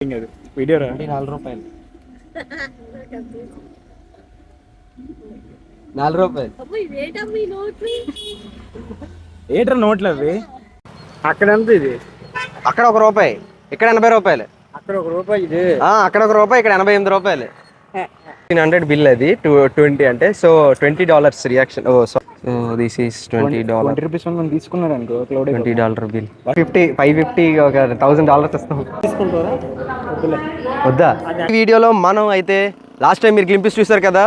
Video రా ₹4 ₹4 ఏట్రా నోట్లు అవి అక్కడ ఎంత ఇది అక్కడ ₹1 ఇక్కడ ₹80 అక్కడ ₹1 ఇది అక్కడ ₹1 ఇక్కడ ₹88 $100 బిల్ అది 20 అంటే so $20 reaction so this is $20 ₹20 మనం తీసుకున్నాడు అనుకో $20 బిల్ 550 ఒక $1000 వస్తాం తీసుకుంటారా వద్దా ఈ వీడియోలో మనం అయితే లాస్ట్ టైం మీరు గ్లింపిస్ చూసారు కదా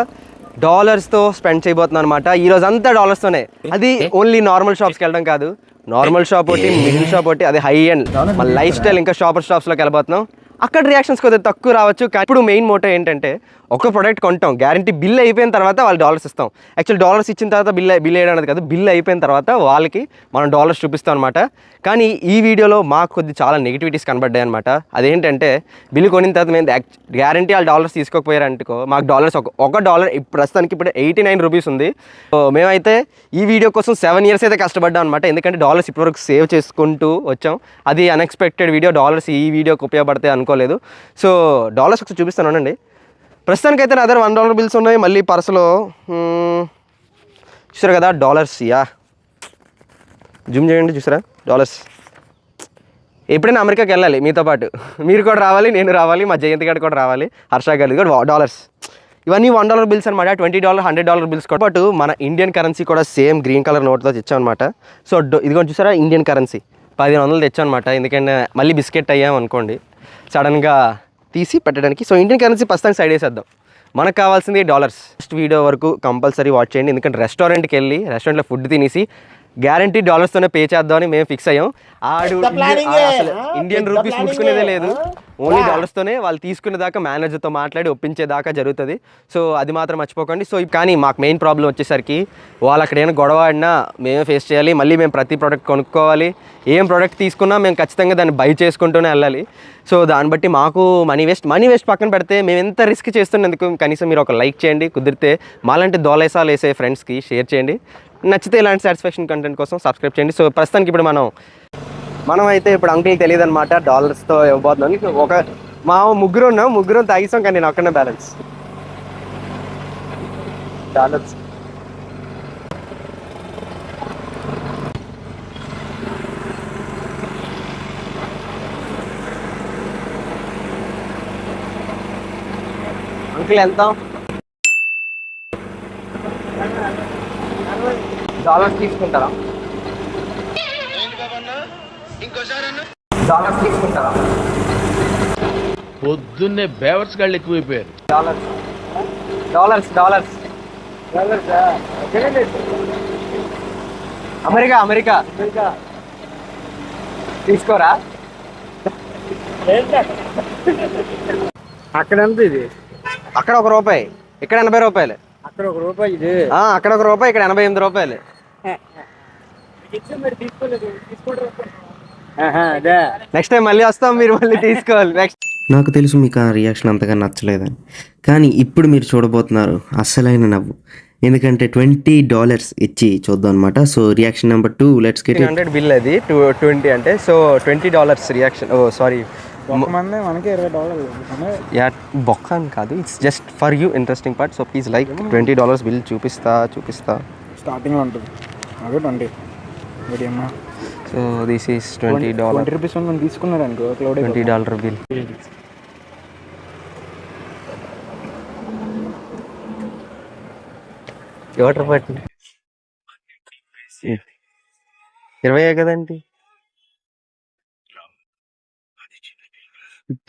డాలర్స్తో స్పెండ్ చేయబోతున్నాం అనమాట ఈ రోజు అంతా డాలర్స్తోనే అది ఓన్లీ నార్మల్ షాప్స్కి వెళ్ళడం కాదు నార్మల్ షాప్ ఒకటి మిడిల్ షాప్ ఒకటి అది హై ఎండ్ మన లైఫ్ స్టైల్ ఇంకా షాపర్ షాప్స్లోకి వెళ్ళబోతున్నాం అక్కడ రియాక్షన్స్ కొద్దిగా తక్కువ రావచ్చు కానీ ఇప్పుడు మెయిన్ మోటో ఏంటంటే ఒక ప్రోడక్ట్ కొంటాం గ్యారంటీ బిల్ అయిపోయిన తర్వాత వాళ్ళు డాలర్స్ ఇస్తాం యాక్చువల్ డాలర్స్ ఇచ్చిన తర్వాత బిల్ వేయడం అనేది కాదు బిల్ అయిపోయిన తర్వాత వాళ్ళకి మనం డాలర్స్ చూపిస్తాం అనమాట కానీ ఈ వీడియోలో మాకు కొద్ది చాలా నెగిటివిటీస్ కనబడ్డాయి అనమాట అదేంటంటే బిల్ కొనిన తర్వాత మేము గ్యారంటీ వాళ్ళు డాలర్స్ తీసుకోకపోయారంటుకో మాకు డాలర్స్ ఒక డాలర్ ప్రస్తుతానికి ఇప్పుడు ₹89 ఉంది సో మేమైతే ఈ వీడియో కోసం 7 years అయితే కష్టపడ్డాం అనమాట ఎందుకంటే డాలర్స్ ఇప్పటివరకు సేవ్ చేసుకుంటూ వచ్చాం అది అన్ఎక్స్పెక్టెడ్ వీడియో డాలర్స్ ఈ వీడియోకి ఉపయోగపడతాయి అనుకోలేదు సో డాలర్స్ ఒకసారి చూపిస్తాను అండి ప్రస్తుతానికైతే నా దగ్గర $1 బిల్స్ ఉన్నాయి మళ్ళీ పర్సులో చూసారు కదా డాలర్స్ జూమ్ చేయండి చూసారా డాలర్స్ ఎప్పుడైనా అమెరికాకి వెళ్ళాలి మీతో పాటు మీరు కూడా రావాలి నేను రావాలి మా జయంతి గారు కూడా రావాలి హర్ష గారి కూడా డాలర్స్ ఇవన్నీ $1 బిల్స్ అనమాట $20 $100 బిల్స్ కూడా పాటు మన ఇండియన్ కరెన్సీ కూడా సేమ్ గ్రీన్ కలర్ నోట్తో తెచ్చామన్నమాట సో ఇదిగో చూసారా ఇండియన్ కరెన్సీ 1500 తెచ్చామన్నమాట ఎందుకంటే మళ్ళీ బిస్కెట్ అయ్యాం అనుకోండి సడన్గా తీసి పెట్టడానికి సో ఇండియన్ కరెన్సీ ప్రస్తుతానికి సైడ్ వేసేద్దాం మనకు కావాల్సింది డాలర్స్ ఫస్ట్ వీడియో వరకు కంపల్సరీ వాచ్ చేయండి ఎందుకంటే రెస్టారెంట్కి వెళ్ళి రెస్టారెంట్లో ఫుడ్ తినేసి గ్యారంటీ డాలర్స్తోనే పే చేద్దామని మేము ఫిక్స్ అయ్యాం అసలు ఇండియన్ రూపీస్ ముట్టుకునేదే లేదు ఓన్లీ డాలర్స్తోనే వాళ్ళు తీసుకునే దాకా మేనేజర్తో మాట్లాడి ఒప్పించేదాకా జరుగుతుంది సో అది మాత్రం మర్చిపోకండి సో కానీ మాకు మెయిన్ ప్రాబ్లం వచ్చేసరికి వాళ్ళు అక్కడ ఏమైనా గొడవ ఆడినా మేమే ఫేస్ చేయాలి మళ్ళీ మేము ప్రతి ప్రోడక్ట్ కొనుక్కోవాలి ఏం ప్రోడక్ట్ తీసుకున్నా మేము ఖచ్చితంగా దాన్ని బై చేసుకుంటూనే వెళ్ళాలి సో దాన్ని బట్టి మాకు మనీ వేస్ట్ పక్కన పెడితే మేము ఎంత రిస్క్ చేస్తున్నందుకు కనీసం మీరు ఒక లైక్ చేయండి కుదిరితే మాలాంటి దోలేసాలు వేసే ఫ్రెండ్స్కి షేర్ చేయండి నచ్చితే ఇలాంటి సాటిస్ఫాక్షన్ కంటెంట్ కోసం సబ్స్క్రైబ్ చేయండి సో ప్రస్తుతానికి ఇప్పుడు మనం అయితే ఇప్పుడు అంకుల్కి తెలియదు అనమాట డాలర్స్తో ఇవ్వబోతున్నాం ఒక మా ముగ్గురు తాగిస్తాం కానీ నేను ఒక్కనే బ్యాలెన్స్ డాలర్స్ అంకుల్ ఎంత డాలర్స్ తీసుకుంటారా డాలర్స్ తీసుకుంటారా పొద్దున్నే బేవర్స్ గాళ్ళు ఎక్కువైపోయారు డాలర్స్ అమెరికా తీసుకోరా అక్కడ ఎంత ఇది అక్కడ ₹1 ఇక్కడ ₹80 అక్కడ ₹1 ఇది అక్కడ ₹1 ఇక్కడ $88 నెక్స్ట్ టైం మళ్ళీ వస్తాం మీరు మళ్ళీ తీసుకోవాలి నెక్స్ట్ నాకు తెలుసు మీకు ఆ రియాక్షన్ అంతగా నచ్చలేదని కానీ ఇప్పుడు మీరు చూడబోతున్నారు అస్సలైన నవ్వు ఎందుకంటే $20 ఇచ్చి చూద్దాం అనమాట so reaction number 2 let's get $100 bill అది 20 అంటే సో $20 రియాక్షన్ సారీ మనకి యా బొక్క అని కాదు it's just for you interesting part so please like $20 bill చూపిస్తా స్టార్టింగ్లో ఉంటుంది అదే 20 ఓకే అమ్మా సో దిస్ ఈస్ $20 మనం తీసుకున్నాడు అనుకో $20 బిల్ ఎవటర్ పట్టి 20 కదండి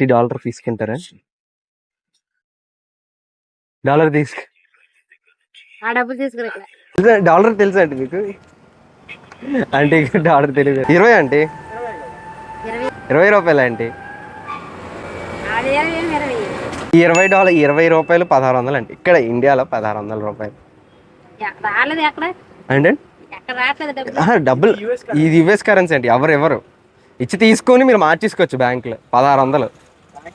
$50 తీసుకుంటారా డాలర్ డాలర్ తెలుసా అండి మీకు అంటే డాలర్ తెలియదు 20 అంటే ₹20 అంటే $20 1600 అంటే ఇక్కడ ఇండియాలో $1600 అంటే డబ్బులు ఇది యుఎస్ కరెన్సీ అంటే ఎవరు ఇచ్చి తీసుకొని మీరు మార్చేసుకోవచ్చు బ్యాంకులో 1600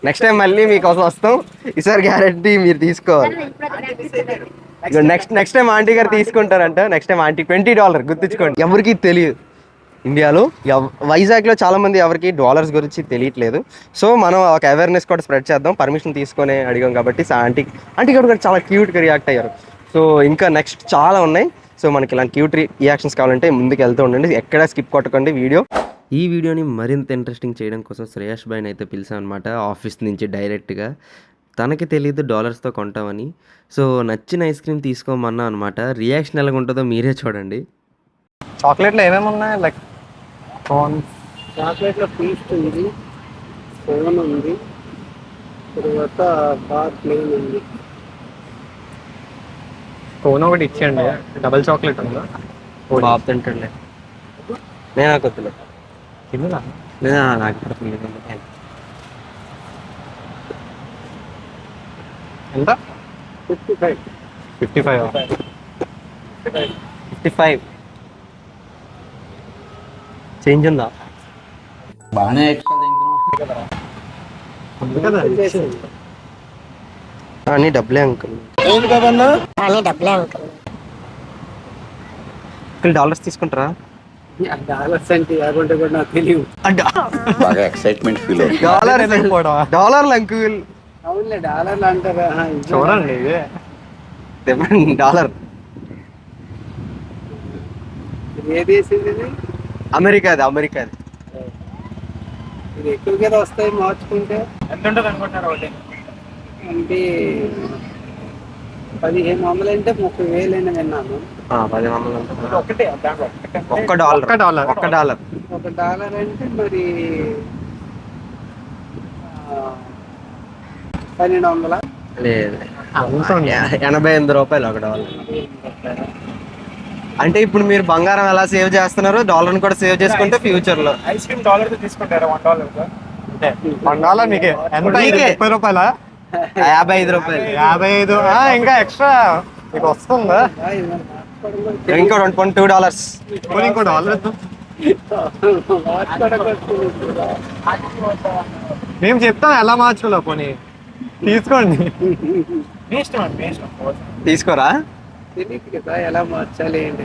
నెక్స్ట్ టైం మళ్ళీ మీకోసం వస్తాం ఈసారి గ్యారెంటీ మీరు తీసుకోవాలి నెక్స్ట్ టైం ఆంటీ గారు తీసుకుంటారంట నెక్స్ట్ టైం ఆంటీ $20 గుర్తుంచుకోండి ఎవరికి తెలియదు ఇండియాలో వైజాగ్లో చాలామంది ఎవరికి డాలర్స్ గురించి తెలియట్లేదు. సో మనం ఒక అవేర్నెస్ కూడా స్ప్రెడ్ చేద్దాం. పర్మిషన్ తీసుకొని అడిగాం కాబట్టి ఆంటీ కూడా చాలా క్యూట్గా రియాక్ట్ అయ్యారు. సో ఇంకా నెక్స్ట్ చాలా ఉన్నాయి. సో మనకి ఇలాంటి క్యూట్ రియాక్షన్స్ కావాలంటే ముందుకు వెళ్తూ ఉండండి, ఎక్కడ స్కిప్ కొట్టకండి వీడియో. ఈ వీడియోని మరింత ఇంట్రెస్టింగ్ చేయడం కోసం శ్రేయస్ భాయ్ని అయితే పిలిచాను అనమాట, ఆఫీస్ నుంచి డైరెక్ట్గా. తనకి తెలియదు డాలర్స్తో కొంటామని. సో నచ్చిన ఐస్ క్రీమ్ తీసుకోమన్నా అనమాట. రియాక్షన్ ఎలా ఉంటుందో మీరే చూడండి. చాక్లెట్లో ఏమేమి ఉన్నాయి? లైక్ కోన్, చాక్లెట్లో పీస్ట్ ఉంది, కోన్ ఉంది, తర్వాత బార్ ప్లేన్ ఉంది. కోన్ ఒకటి ఇచ్చేయండి. డబల్ చాక్లెట్ ఉందా? బాబు తింటాడులే, నేను నాకు వద్దులే. తిన్నా లేదా నాకు పడుతుంది. ఎంత? 55. 55. 55 చేంజ్ ఉందా? బాగానే ఎక్స్ట్రా తింటున్నావు. ఉంది కదా. అని డబ్బులే అంకుల్. అంకుల్ డాలర్స్ తీసుకుంటారా? డాలర్స్ అంటే ఏమంటే కూడా నాకు తెలియదు. బాగా ఎక్సైట్మెంట్ ఫీల్ అవుతుంది. డాలర్లు అంకుల్. అవునులే, డాలర్లు అంటారా? చూడండి ఇదే డాలర్. ఇది ఏ దేశం ఇది? అమెరికాది. ఇది ఎక్కువ కదా వస్తాయి మార్చుకుంటే. ఎంత ఉంటుంది అనుకుంటున్నారు ఒకటి? అంటే 1500 అంటే 30,000 అని విన్నాను. 10 ఒకటే ఒక్క డాలర్. ఒక డాలర్ అంటే మరి 1200. లేదు, అంత ఉంది. 88 రూపాయలు ఒక డాలర్. అంటే ఇప్పుడు మీరు బంగారం ఎలా సేవ్ చేస్తున్నారో డాలర్ని కూడా సేవ్ చేసుకుంటే ఫ్యూచర్ లో. ఐస్ క్రీమ్ డాలర్ తీసుకుంటారా? $1 అంటే $1 మీకే ఎంత? మీకే. 30 రూపాయలా? 55 రూపాయలు. 55. ఇంకా ఎక్స్ట్రా మీకు వస్తుందా? ఇంకో $2. ఇంకో డాలర్ మేము చెప్తాం ఎలా మార్చుకోలే. పోనీ తీసుకోండి. తీసుకోరా? తెలియదు కదా ఎలా మార్చాలి ఏంటి.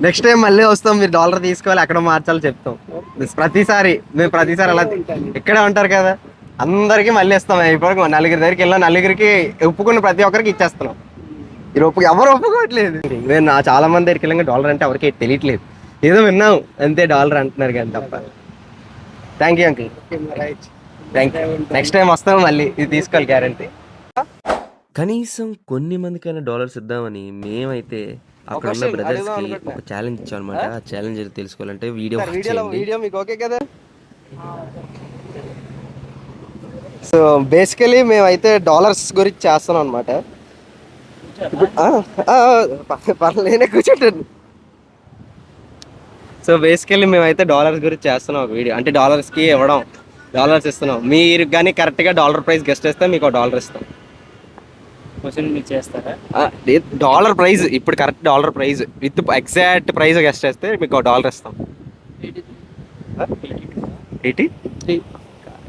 నెక్స్ట్ టైం మళ్ళీ వస్తాం, మీరు డాలర్ తీసుకోవాలి, ఎక్కడ మార్చాలో చెప్తాం. ప్రతిసారి అలా ఇక్కడే ఉంటారు కదా, అందరికి మళ్ళీ ఇస్తాం. ఇప్పటికి 4 దగ్గరికి వెళ్ళాం, 4 ఒప్పుకున్న ప్రతి ఒక్కరికి ఇచ్చేస్తున్నాం. ఎవరు ఒప్పుకోవట్లేదు. నేను చాలా మంది దగ్గరికి వెళ్ళాక డాలర్ అంటే ఎవరికి తెలియట్లేదు, ఏదో విన్నాం అంతే డాలర్ అంటున్నారు కానీ తప్ప. Thank you uncle. Thank you. Next time వస్తాం మళ్ళీ, ఇది తీసుకోవాలి గ్యారంటీ. కనీసం కొన్ని మందికైనా డాలర్స్ ఇద్దామని మేమైతే అక్కడ ఉన్న బ్రదర్స్కి ఒక ఛాలెంజ్ ఇచ్చాం అనమాట. ఆ ఛాలెంజ్ తెలుసుకోవాలంటే వీడియో మీకు ఓకే కదా? సో బేసికలీ మేమైతే డాలర్స్ గురించి చేస్తున్నాం అనమాట. పర్లేనే కూర్చుంటాను. సో బేసికలీ మేమైతే డాలర్స్ గురించి చేస్తున్నాం ఒక వీడియో. అంటే డాలర్స్కి ఇవ్వడం, డాలర్స్ ఇస్తున్నాం. మీరు కానీ కరెక్ట్గా డాలర్ ప్రైస్ గెస్ట్ చేస్తే మీకు $1 ఇస్తాం. చేస్తారా? డాలర్ ప్రైస్ ఇప్పుడు correct dollar price with exact price guest చేస్తే మీకు $1 ఇస్తాం. 83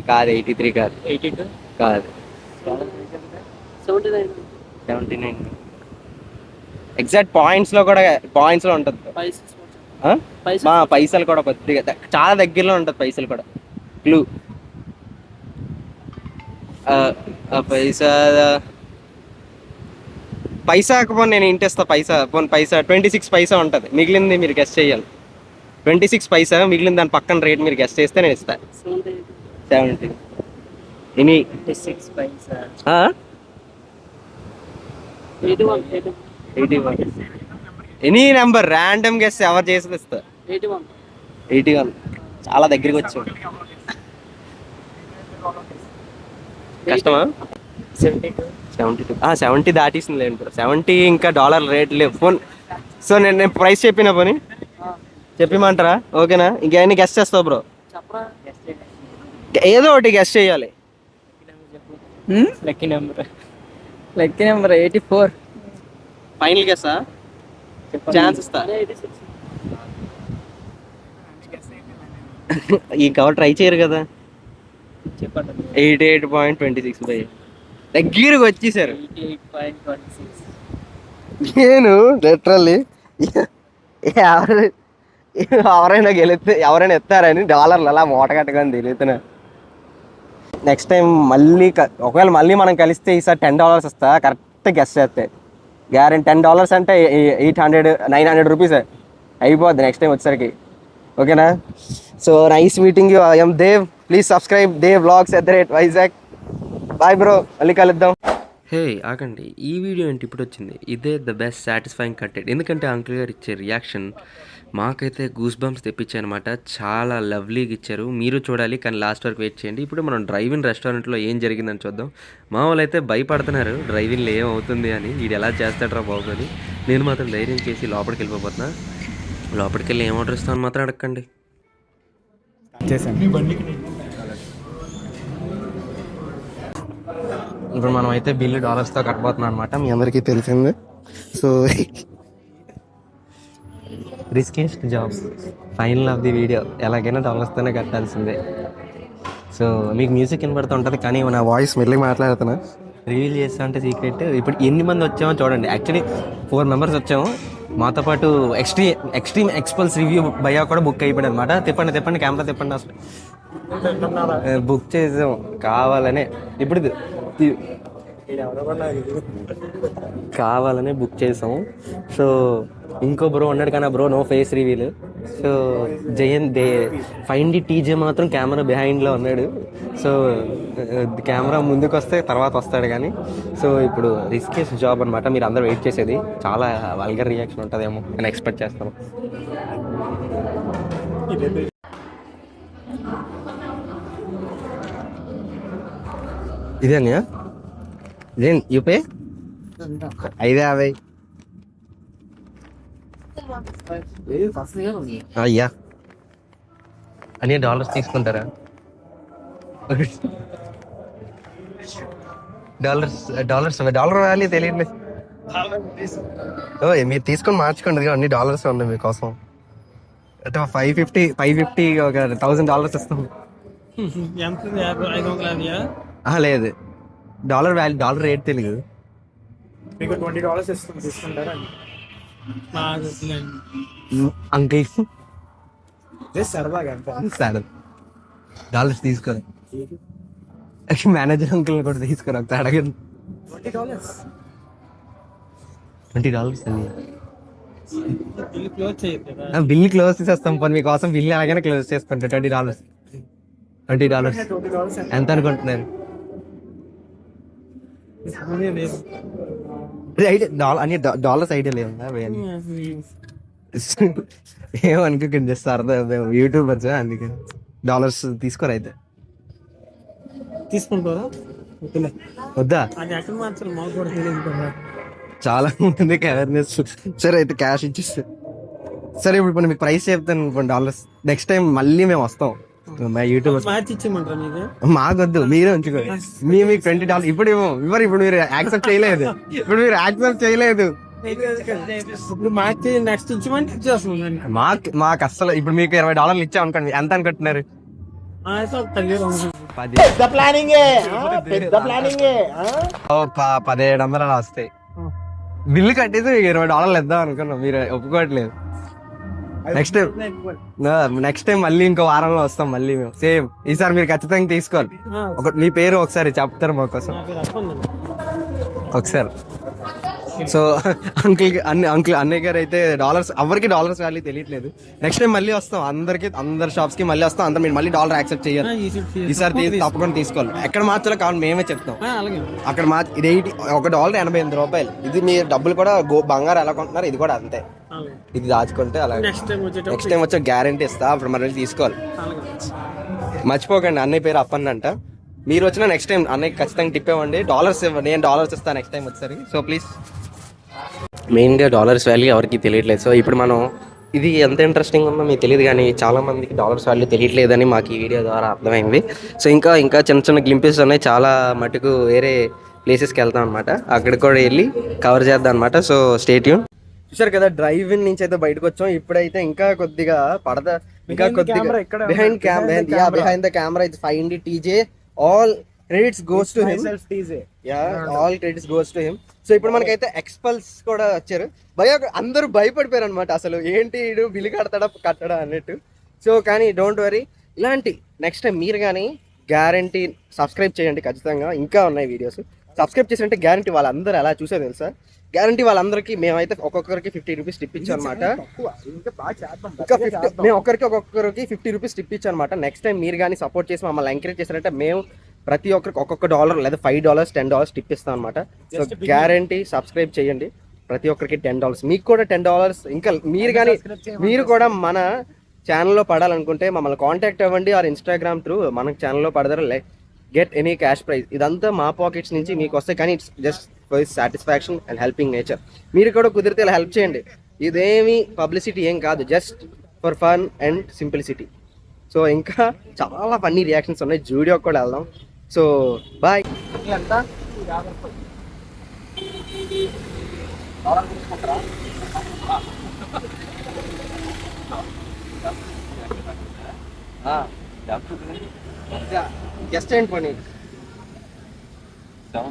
కాదు, 83 కాదు, 82 కాదు, 79 ఎగ్జాక్ట్ పాయింట్స్లో ఉంటుంది. పైసలు కూడా కొద్దిగా చాలా దగ్గరలో ఉంటుంది. పైసలు కూడా క్లూ. పైసాకు పోనీ నేను ఇంటిస్తా. పైసా 26 పైసా ఉంటుంది, మిగిలింది మీరు గెస్ట్ చేయాలి. 26 పైసా మిగిలింది, దాని పక్కన రేట్ మీరు గెస్ట్ చేస్తే నేను ఇస్తాను. 70 ఎనీ 26 పైసా 81 ఎనీ నెంబర్ ర్యాండమ్ గెస్ట్ ఎవరు చేసేది ఇస్తా. 81 చాలా దగ్గరికి వచ్చాం. కష్టమా? 70 దాటిస్తుంది లేండి బ్రో. 70 ఇంకా డాలర్ రేట్ లేవు. ఫోన్ సో నేను ప్రైస్ చెప్పినా పోనీ చెప్పిమంటారా? ఓకేనా? ఇంకేమైనా గెస్ట్ చేస్తావు బ్రో? ఏదో ఒకటి గెస్ట్ చేయాలి. Lucky number 84. ఫైనల్ గెస్సా? ఛాన్స్ ఇస్తా. ఈ కవర్ ట్రై చేయరు కదా. 88.26 దగ్గరకు వచ్చేసారు. నేను లిటరల్లీ ఎవరైనా గెలిస్తే ఎవరైనా ఎత్తారని డాలర్లు అలా మూట కట్టుకొని తిరుగుతున్నా. నెక్స్ట్ టైం మళ్ళీ ఒకవేళ మళ్ళీ మనం కలిస్తే ఈసారి $10 ఇస్తా, కరెక్ట్ గెస్ట్ చేస్తే గ్యారెంటీ. $10 అంటే 800-900 రూపీస్ అయిపోద్ది నెక్స్ట్ టైం వచ్చేసరికి. ఓకేనా? So nice meeting you. I'm Dev. Please subscribe Dev vlogs @Vizag. Bye bro, మళ్ళీ కలుద్దాం. హే ఆగండి, ఈ వీడియో ఏంటి ఇప్పుడు వచ్చింది? ఇదే ద బెస్ట్ సాటిస్ఫైయింగ్ కంటెంట్. ఎందుకంటే అంకుల్ గారు ఇచ్చే రియాక్షన్ మాకైతే గూస్ బంప్స్ తెప్పించాయనమాట. చాలా లవ్లీగా ఇచ్చారు. మీరు చూడాలి, కానీ లాస్ట్ వరకు వెయిట్ చేయండి. ఇప్పుడు మనం డ్రైవింగ్ రెస్టారెంట్లో ఏం జరిగిందని చూద్దాం. మా వాళ్ళు అయితే భయపడుతున్నారు డ్రైవింగ్లో ఏం అవుతుంది అని, వీడు ఎలా చేస్తాడరా బాబు అని. నేను మాత్రం ధైర్యం చేసి లోపలికి వెళ్ళిపోతున్నా. లోపలికి వెళ్ళి ఏం ఆర్డర్ ఇస్తామని మాత్రం అడగండి. ఇప్పుడు మనం అయితే బిల్లు $తో కట్టబోతున్నాం అనమాట, మీ అందరికీ తెలిసింది. So riskiest job, final of the video ఎలాగైనా $తోనే కట్టాల్సిందే. సో మీకు మ్యూజిక్ వినబడుతుంటుంది, కానీ నా వాయిస్ మెల్లిగా మాట్లాడుతున్నా. రివీల్ చేస్తా అంటే సీక్రెట్. ఇప్పుడు ఎన్ని మంది వచ్చామో చూడండి. యాక్చువల్లీ 4 మెంబర్స్ వచ్చాము. మాతో పాటు ఎక్స్ట్రీమ్ ఎక్స్పల్స్ రివ్యూ భయ్యా కూడా బుక్ అయిపోయాడు అనమాట. తిప్పండి కెమెరా తిప్పండి. అసలు బుక్ చేసాం కావాలనే, ఇప్పుడు కావాలనే బుక్ చేసాం. సో ఇంకో బ్రో ఉన్నాడు, కానీ bro no face reveal. So Jayant find TJ మాత్రం కెమెరా బిహైండ్లో ఉన్నాడు. సో కెమెరా ముందుకు వస్తే తర్వాత వస్తాడు కానీ. సో ఇప్పుడు రిస్కేస్ జాబ్ అనమాట, మీరు అందరూ వెయిట్ చేసేది. చాలా వల్గర్ రియాక్షన్ ఉంటుందేమో నేను ఎక్స్పెక్ట్ చేస్తాను. ఇదే జైన్ యూపే 550 అయ్యా అని $. తీసుకుంటారా? డాలర్ వాల్యూ తెలియట్లేదు. ఓ మీరు తీసుకొని మార్చుకోండి, అన్ని $. ఉన్నాయి మీకోసం. అంటే 550 ఒక $1000 ఇస్తాం. లేదు, డాలర్ రేట్ తెలియదు. మీకు $20 ఇస్తుంది, తీసుకుంటారా అంకిల్? సరదాగా సరే $. తీసుకోరు. మేనేజర్ అంకుల్ కూడా తీసుకోరు. ఒకసారి అడగండి. $20 బిల్ క్లోజ్ చేసేస్తాం. పని మీకోసం బిల్ అలాగైనా క్లోజ్ చేసుకుంటా. $20 ఎంత అనుకుంటున్నారు? $. ఐడియా లేదా? ఏమనుకోకండి, జస్ట్ సరదా, యూట్యూబర్స్ అందుకే. $. తీసుకోరు అయితే. తీసుకుంటారా? వద్దా? చాలా ఉంటుంది అవేర్నెస్. సరే అయితే క్యాష్ ఇచ్చేస్తే. సరే ఇప్పుడు మీకు ప్రైస్ చెప్తాను $. నెక్స్ట్ టైం మళ్ళీ మేము వస్తాం. మా యూట్యూబ్ మాకొద్దు, మీరే ఉంచుకోండి. మీకు $20 ఇప్పుడు ఇవ్వరు. ఇప్పుడు మీరు యాక్సెప్ట్ చేయలేదు. మాకు అసలు ఇప్పుడు మీకు $20 ఇచ్చాం అనుకోండి, ఎంత అనుకుంటున్నారు? 1700 అలా వస్తాయి. బిల్లు కట్టేసి $20 ఇద్దాం అనుకున్నాం, మీరు ఒప్పుకోవట్లేదు. నెక్స్ట్ టైం మళ్ళీ ఇంకో వారంలో వస్తాం మళ్ళీ మేము. సేమ్ ఈసారి మీరు ఖచ్చితంగా తీసుకోవాలి. మీ పేరు ఒకసారి చెప్తారు మాకోసం ఒకసారి. సో అన్నయ్య గారు అయితే ఎవరికి $. వాల్యూ తెలియట్లేదు. నెక్స్ట్ టైం మళ్ళీ వస్తాం, అందరి షాప్స్ కి మళ్ళీ వస్తాం. అందరు మీరు మళ్ళీ $. యాక్సెప్ట్ చేయాలి. ఈసారి తప్పకుండా తీసుకోవాలి. ఎక్కడ మార్చాలో కావాలి మేమే చెప్తాం. అక్కడ ఇది ఒక $. 88 రూపాయలు. ఇది మీ డబ్బులు కూడా బంగారం ఎలా కొంటున్నారు, ఇది కూడా అంతే. ఇది దాచుకుంటే అలాగే నెక్స్ట్ టైం వచ్చే గ్యారంటీ ఇస్తా. అప్పుడు మరి తీసుకోవాలి. మర్చిపోకండి, అన్నయ్య పేరు అప్పన్నంట. మీరు వచ్చిన నెక్స్ట్ టైం అన్నయ్య ఖచ్చితంగా టిప్ ఇవ్వండి. $. ఇవ్వండి, నేను $. ఇస్తాను నెక్స్ట్ టైం వచ్చేసరికి. So please. మెయిన్గా $. వాల్యూ ఎవరికి తెలియట్లేదు. సో ఇప్పుడు మనం ఇది ఎంత ఇంట్రెస్టింగ్ ఉందో మీకు తెలియదు, కానీ చాలా మందికి $. వాల్యూ తెలియట్లేదని మాకు ఈ వీడియో ద్వారా అర్థమైంది. సో ఇంకా చిన్న గ్లింపీస్ ఉన్నాయి. చాలా మటుకు వేరే ప్లేసెస్కి వెళ్తాం అనమాట. అక్కడికి కూడా వెళ్ళి కవర్ చేద్దాం అనమాట. So stay tune. చూసారు కదా, డ్రైవింగ్ నుంచి అయితే బయటకు వచ్చాం. ఇప్పుడైతే ఇంకా కొద్దిగా బిహైండ్ ద కెమెరా ఇది find TJ all credits goes to him. Self TJ. Yeah, all credits goes to him. So ఇప్పుడు మనకైతే ఎక్స్పల్స్ కూడా వచ్చారు. అందరూ భయపడిపోయారు అనమాట, అసలు ఏంటి వీడు బిల్లు కట్టడా అన్నట్టు. సో కానీ డోంట్ వరీ, ఇలాంటి నెక్స్ట్ టైం మీరు కానీ గ్యారంటీ సబ్స్క్రైబ్ చేయండి ఖచ్చితంగా. ఇంకా ఉన్నాయి వీడియోస్, సబ్స్క్రైబ్ చేసినట్టే గ్యారంటీ వాళ్ళందరూ ఎలా చూసే తెలుసా, గ్యారంటీ వాళ్ళందరికీ మేమైతే ఒక్కొక్కరికి 50 రూపీస్ టిప్ ఇచ్చాం అనమాట. మేము ఒక్కొక్కరికి 50 రూపీస్ టిప్ ఇచ్చాం అనమాట. నెక్స్ట్ టైం మీరు కానీ సపోర్ట్ చేసి మమ్మల్ని ఎంకరేజ్ చేశారంటే మేము ప్రతి ఒక్కరికి ఒక్కొక్క $1 లేదా $5 $10 టిప్ ఇస్తాం అనమాట. సో గ్యారంటీ సబ్స్క్రైబ్ చేయండి, ప్రతి ఒక్కరికి $10. మీకు కూడా $10. ఇంకా మీరు కూడా మన ఛానల్లో పడాలనుకుంటే మమ్మల్ని కాంటాక్ట్ అవ్వండి, ఆర్ ఇన్స్టాగ్రామ్ త్రూ మన ఛానల్లో పడతారు. Get any cash prize. ఇదంతా మా పాకెట్స్ నుంచి మీకు వస్తాయి, కానీ it's just for satisfaction and helping nature. మీరు కూడా కుదిరితే ఇలా హెల్ప్ చేయండి. ఇదేమి పబ్లిసిటీ ఏం కాదు, just for fun and simplicity. So ఇంకా చాలా ఫన్నీ రియాక్షన్స్ ఉన్నాయి, జూడియోకి కూడా వెళ్దాం. So bye. ఎంత గెస్ట్ ఏంటి పని? $1.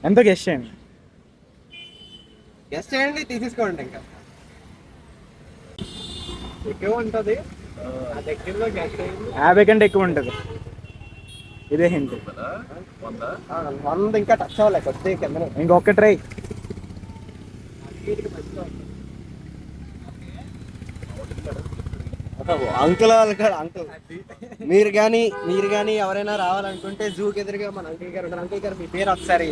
ఎంత గెస్ట్ చేయండి, గెస్ట్ చేయండి, తీసేసుకోండి. ఇంకా ఎక్కువ ఉంటుంది, 50 కంటే ఎక్కువ ఉంటుంది. ఇదే హింట్. 100 ఇంకా టచ్ అవ్వలేక వస్తే కింద. ఇంకొక ట్రై. అంకుల్ మీరు కానీ ఎవరైనా రావాలనుకుంటే జూకి ఎదురుగా మన అంకుల్ గారు ఉన్నారు. అంకుల్ గారు మీ పేరు ఒకసారి?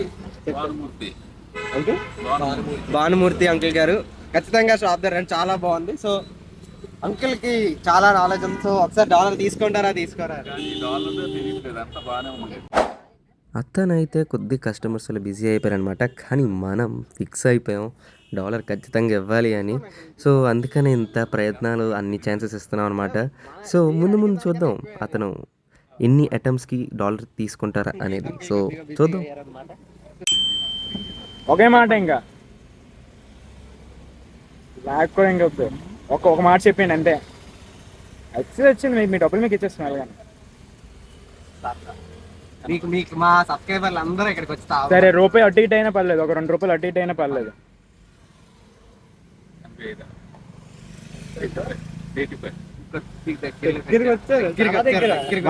భానుమూర్తి అంకుల్ గారు. ఖచ్చితంగా షాప్ దగ్గర చాలా బాగుంది. సో అంకుల్ కి చాలా నాలెడ్జ్ ఉంది. సో ఒకసారి $1 తీసుకుంటారా తీసుకోరా? అతనైతే కొద్ది కస్టమర్స్ అలా బిజీ అయిపోయారనమాట, కానీ మనం ఫిక్స్ అయిపోయాం $1 ఖచ్చితంగా ఇవ్వాలి అని. సో అందుకనే ఇంత ప్రయత్నాలు, అన్ని ఛాన్సెస్ ఇస్తున్నాం అనమాట. సో ముందు చూద్దాం అతను ఎన్ని అటెంప్ట్స్కి $1 తీసుకుంటారా అనేది. సో చూద్దాం. ఒకే మాట, ఇంకా బ్లాక్ కూడా ఇంకా వద్దు. ఒక మాట చెప్పండి అంతే. వచ్చింది మీ డబ్బులు మీకు ఇచ్చేస్తున్నాను. కానీ మీకు మా సబ్స్క్రైబర్లు అందరూ ఇక్కడికి వచ్చి సరే, రూపాయి అటు ఇటు అయినా పర్లేదు, ఒక $2 అటు ఇటు అయినా పర్లేదు.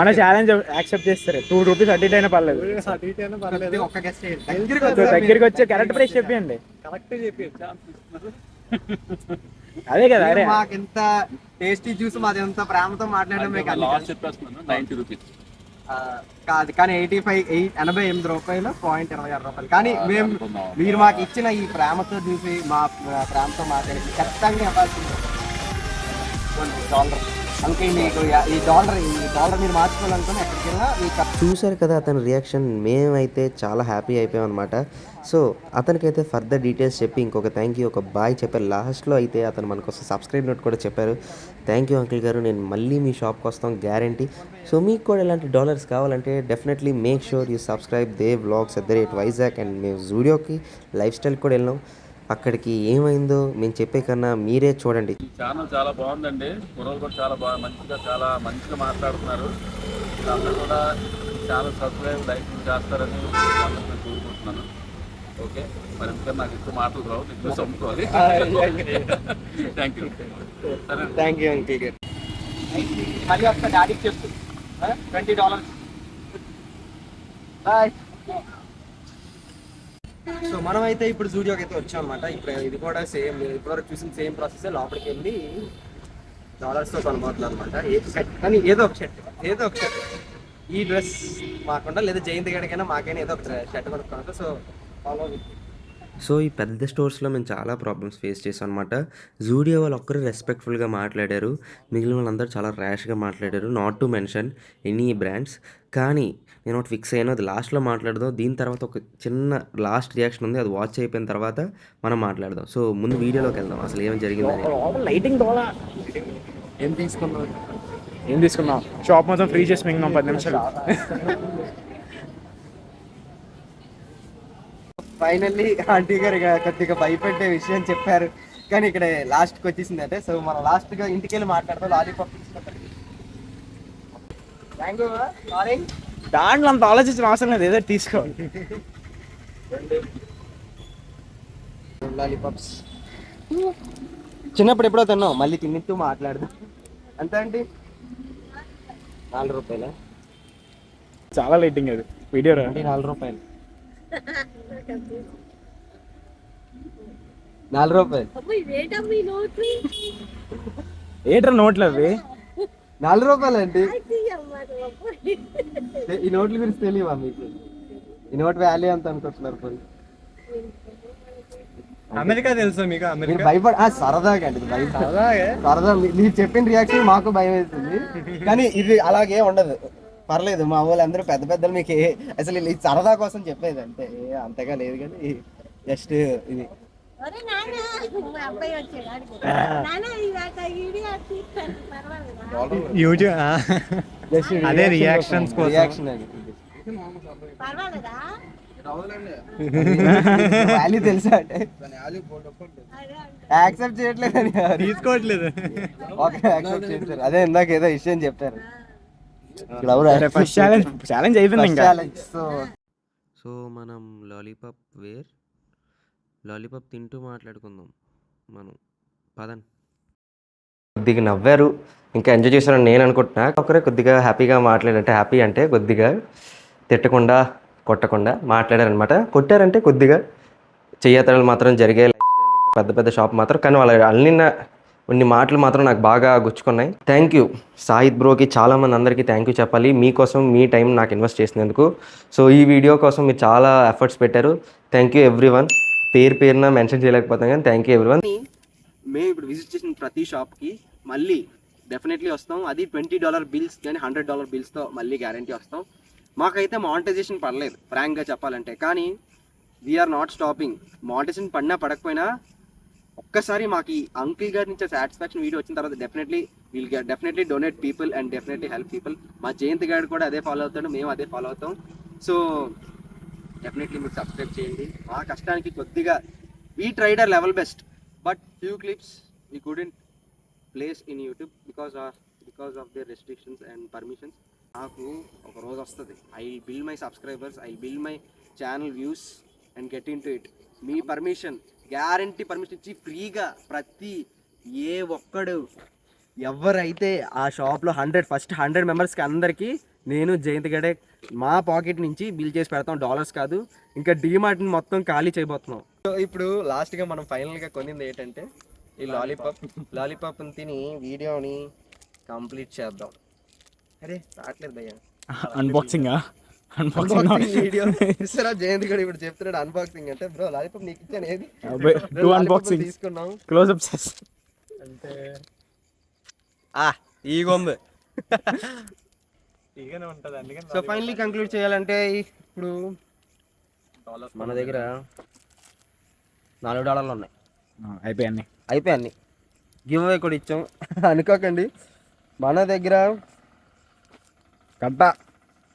మన ఛాలెంజ్ యాక్సెప్ట్ చేస్తారు. $2 అటు ఇటు అయినా పర్లేదు. దగ్గరికి వచ్చి కరెక్ట్ ప్రైస్ చెప్పండి. అదే కదా, అరే మాకు ఎంత టేస్టీ జ్యూస్, మాది ఎంత ప్రేమతో మాట్లాడడం కాదు. కానీ 88 రూపాయలు $0.26. కానీ మీరు మాకు ఇచ్చిన ఈ ప్రేమతో చూసి, మా ప్రేమతో మాట్లాడి ఖచ్చితంగా ఇవ్వాల్సింది $1. అందుకే మీకు ఈ $1 మీరు మార్చుకోవాలనుకుని ఎక్కడికి వెళ్ళినా మీకు. చూశారు కదా అతని రియాక్షన్. మేమైతే చాలా హ్యాపీ అయిపోయాం అనమాట. సో అతనికైతే ఫర్దర్ డీటెయిల్స్ చెప్పి ఇంకొక థ్యాంక్ యూ, ఒక బాయ్ చెప్పారు. లాస్ట్లో అయితే అతను మనకోసం సబ్స్క్రైబ్ నోట్ కూడా చెప్పారు. థ్యాంక్ యూ అంకుల్ గారు, నేను మళ్ళీ మీ షాప్కి వస్తాం గ్యారంటీ. సో మీకు కూడా ఇలాంటి $1 కావాలంటే definitely make sure you subscribe Dev vlogs @Vizag. And మేము జూడియోకి లైఫ్ స్టైల్ కూడా వెళ్ళాం. అక్కడికి ఏమైందో మేము చెప్పే కన్నా మీరే చూడండి. ఛానల్ చాలా బాగుందండి, కుర్రలు కూడా చాలా చాలా మంచిగా మాట్లాడుతున్నారు. వీళ్ళందరూ కూడా ఛానల్ సబ్స్క్రైబ్ లైక్ చేస్తారని వాళ్ళని కోరుకుంటున్నాను. ఓకే, మరి ఇంకా నాకు ఎక్కువ మాటలు రావు, ఎక్కువ చదువుకోవాలి. Thank you. సరే, థ్యాంక్ యూ అంకుల్ గారు. మళ్ళీ ఒకసారి డాడీకి చెప్పు, $20. బాయ్. సో మనం అయితే ఇప్పుడు జూడియోకి అయితే వచ్చాం అనమాట. ఇప్పుడు ఇది కూడా సేమ్, ఇప్పటివరకు చూసిన సేమ్ ప్రాసెస్. లోపలికి వెళ్ళి $1తో కొనబోతున్నాం అనమాట. కానీ ఏదో ఒక షర్ట్ ఈ డ్రెస్ మాకుండా, లేదా జయంతి గడికైనా మాకైనా ఏదో ఒక షర్ట్ కొనుక్కోవాలి. So follow with. సో ఈ పెద్ద స్టోర్స్లో మేము చాలా ప్రాబ్లమ్స్ ఫేస్ చేసాం అనమాట. జూడియో వాళ్ళు ఒక్కరు రెస్పెక్ట్ఫుల్గా మాట్లాడారు, మిగిలిన వాళ్ళందరూ చాలా ర్యాష్గా మాట్లాడారు. Not to mention any brands. కానీ నేను ఒకటి ఫిక్స్ అయ్యాను, అది లాస్ట్లో మాట్లాడదాం. దీని తర్వాత ఒక చిన్న లాస్ట్ రియాక్షన్ ఉంది, అది వాచ్ అయిపోయిన తర్వాత మనం మాట్లాడదాం. సో ముందు వీడియోలోకి వెళ్దాం, అసలు ఏం జరిగిందని. లైటింగ్ ఏం తీసుకున్నాం? షాప్ మొత్తం ఫ్రీ చేసి మింగినాం 10 నిమిషాలు. ఫైనల్లీ ఆంటీ గారు ఇక కొద్దిగా భయపెట్టే విషయం చెప్పారు, కానీ ఇక్కడ లాస్ట్కి వచ్చేసిందంటే. సో మనం లాస్ట్గా ఇంటికి వెళ్ళి మాట్లాడతాం. లాలీపాప్ తీసుకుంటాం. దాంట్లో అంత ఆలోచించిన అవసరం లేదు, ఏదో తీసుకో. లాలీపాప్స్ చిన్నప్పుడు ఎప్పుడో తిన్నావు, మళ్ళీ తిన్నట్టు మాట్లాడదాం. అంతే అండి. 4 రూపాయలా? చాలా లైటింగ్ అది వీడియో రా. 4 రూపాయలు. 4 రూపాయలు ఏట్రా నోట్లు అవి? 4 రూపాయలు అండి. ఈ నోట్ల గురించి తెలియవా మీకు? ఈ నోట్ వాల్యూ ఎంత అనుకుంటున్నారు? పోయి అమెరికా తెలుసా మీకు? మీరు భయపడ సరదాగా అండి, సరదా. మీరు చెప్పిన రియాక్షన్ మాకు భయం వేస్తుంది, కానీ ఇది అలాగే ఉండదు. పర్లేదు, మా వాళ్ళు అందరూ పెద్ద పెద్దలు మీకు అసలు ఇది సరదా కోసం చెప్పేది అంతే, అంతగా లేదు. కానీ జస్ట్ ఇది అదే రియాక్షన్స్ రియాక్షన్ అది. వాల్యూ తెలుసా అంటే యాక్సెప్ట్ చేయట్లేదు, తీసుకోవట్లేదు. ఓకే యాక్సెప్ట్ చేస్తారు. అదే ఇందాక ఏదో విషయం చెప్పారు. ఫస్ట్ ఛాలెంజ్ అయిపోయింది ఇంకా. సో మనం లాలీపాప్ తింటూ మాట్లాడుకుందాం మనం. పదండి. కొద్దిగా నవ్వారు, ఇంకా ఎంజాయ్ చేశారని నేను అనుకుంటున్నా. ఒకరే కొద్దిగా హ్యాపీగా మాట్లాడంటే, హ్యాపీ అంటే కొద్దిగా తిట్టకుండా కొట్టకుండా మాట్లాడారనమాట. కొట్టారంటే కొద్దిగా చెయ్యతడలు మాత్రం జరిగే, పెద్ద పెద్ద షాప్ మాత్రం. కానీ వాళ్ళ అల్లిన కొన్ని మాటలు మాత్రం నాకు బాగా గుచ్చుకున్నాయి. థ్యాంక్ యూ సాహిద్ బ్రోకి, చాలామంది అందరికీ థ్యాంక్ యూ చెప్పాలి. మీకోసం మీ టైం నాకు ఇన్వెస్ట్ చేసినందుకు. సో ఈ వీడియో కోసం మీరు చాలా ఎఫర్ట్స్ పెట్టారు. Thank you everyone. పేరున మెన్షన్ చేయలేకపోతాం, కానీ థ్యాంక్ యూ ఎవ్రీవన్. మేము ఇప్పుడు విజిట్ చేసిన ప్రతి షాప్కి మళ్ళీ డెఫినెట్లీ వస్తాం. అది $20 బిల్స్ కానీ $100 బిల్స్తో మళ్ళీ గ్యారంటీ వస్తాం. మాకైతే మానిటైజేషన్ పడలేదు ఫ్రాంక్గా చెప్పాలంటే, కానీ వీఆర్ నాట్ స్టాపింగ్. మానిటైజేషన్ పడినా పడకపోయినా ఒక్కసారి మాకు ఈ అంకిల్ గారి నుంచి సాటిస్ఫాక్షన్ వీడియో వచ్చిన తర్వాత definitely donate people and definitely help people. మా జయంత్ గారు కూడా అదే ఫాలో అవుతాడు, మేము అదే ఫాలో అవుతాం. సో డెఫినెట్లీ మీరు సబ్స్క్రైబ్ చేయండి. మా కష్టానికి కొద్దిగా we tried our level best, but few clips we couldn't place in YouTube because of their restrictions and permissions. నాకు ఒక రోజు వస్తుంది, I build my subscribers, I build my channel views and get in to it. Me permission, guarantee permission ఇచ్చి ఫ్రీగా ప్రతి ఏ ఒక్కడు ఎవరైతే ఆ షాప్లో ఫస్ట్ 100 మెంబర్స్కి అందరికీ నేను జయంత్ గడే మా పాకెట్ నుంచి బిల్ చేసి పెడతాం. డాలర్స్ కాదు, ఇంకా డీమార్ట్ని మొత్తం ఖాళీ చేయబోతున్నాం. సో ఇప్పుడు లాస్ట్గా మనం ఫైనల్గా కొనింది ఏంటంటే ఈ లాలీపాప్ని తిని వీడియోని కంప్లీట్ చేద్దాం. అరే రావట్లేదు భయ్యా. అన్బాక్సింగ్ వీడియో ఇస్తారా? జయంత్ గడు ఇప్పుడు చెప్తున్నాడు అన్బాక్సింగ్ అంటే. బ్రో లాలీపాప్ నీకు ఇచ్చాను, ఏది అన్బాక్సింగ్ తీసుకున్నాం. క్లోజ్అప్ అంటే ఈగొంది. సో ఫైనలీ కంక్లూడ్ చేయాలంటే ఇప్పుడు మన దగ్గర $4 ఉన్నాయి. అయిపోయాయి. గివ్ అవే కూడా ఇచ్చాం అనుకోకండి. మన దగ్గర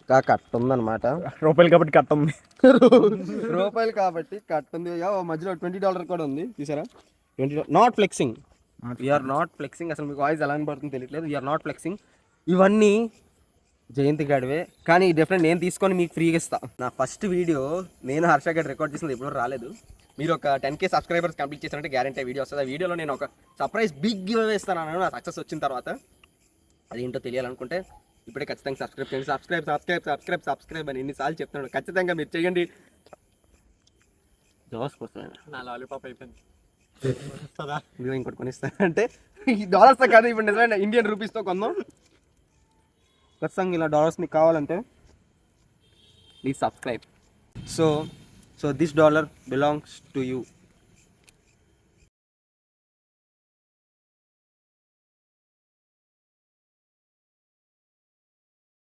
కట్ట ఉందన్నమాట. రూపాయలు కాబట్టి కట్ట ఉంది. రూపాయలు కాబట్టి కట్ట ఉంది. మధ్యలో $20 కూడా ఉంది, చూసారా? $20. Not flexing, we're not flexing. అసలు మీకు వాయిస్ ఎలా పడుతుందో తెలియట్లేదు. We're not flexing. ఇవన్నీ జయంతి గడివే, కానీ డెఫినెట్ నేను తీసుకొని మీకు ఫ్రీగా ఇస్తా. నా ఫస్ట్ వీడియో నేను హర్ష గడ్ రికార్డ్ చేసింది ఎప్పుడు రాలేదు. మీరు ఒక 10K సబ్స్క్రైబర్స్ కంప్లీట్ చేశారంటే గ్యారంటీ వీడియో వస్తుంది. ఆ వీడియోలో నేను ఒక సర్ప్రైజ్ బిగ్ గివ్ అవే ఇస్తాను. నా సక్సెస్ వచ్చిన తర్వాత అదేంటో తెలియాలనుకుంటే ఇప్పుడే ఖచ్చితంగా సబ్స్క్రైబ్ చేయండి. సబ్స్క్రైబ్ అని ఎన్నిసార్లు చెప్తున్నాను, ఖచ్చితంగా మీరు చేయండి. జోస్ కోసం నా లాలీపాప్ అయిపోయింది. ఇంకోటి కొనిస్తా అంటే $తో కాదు, ఇప్పుడు నిజమైన ఇండియన్ రూపీస్తో కొందాం. ఖచ్చితంగా ఇలా డాలర్స్ మీకు కావాలంటే please subscribe. So this $belongs to you.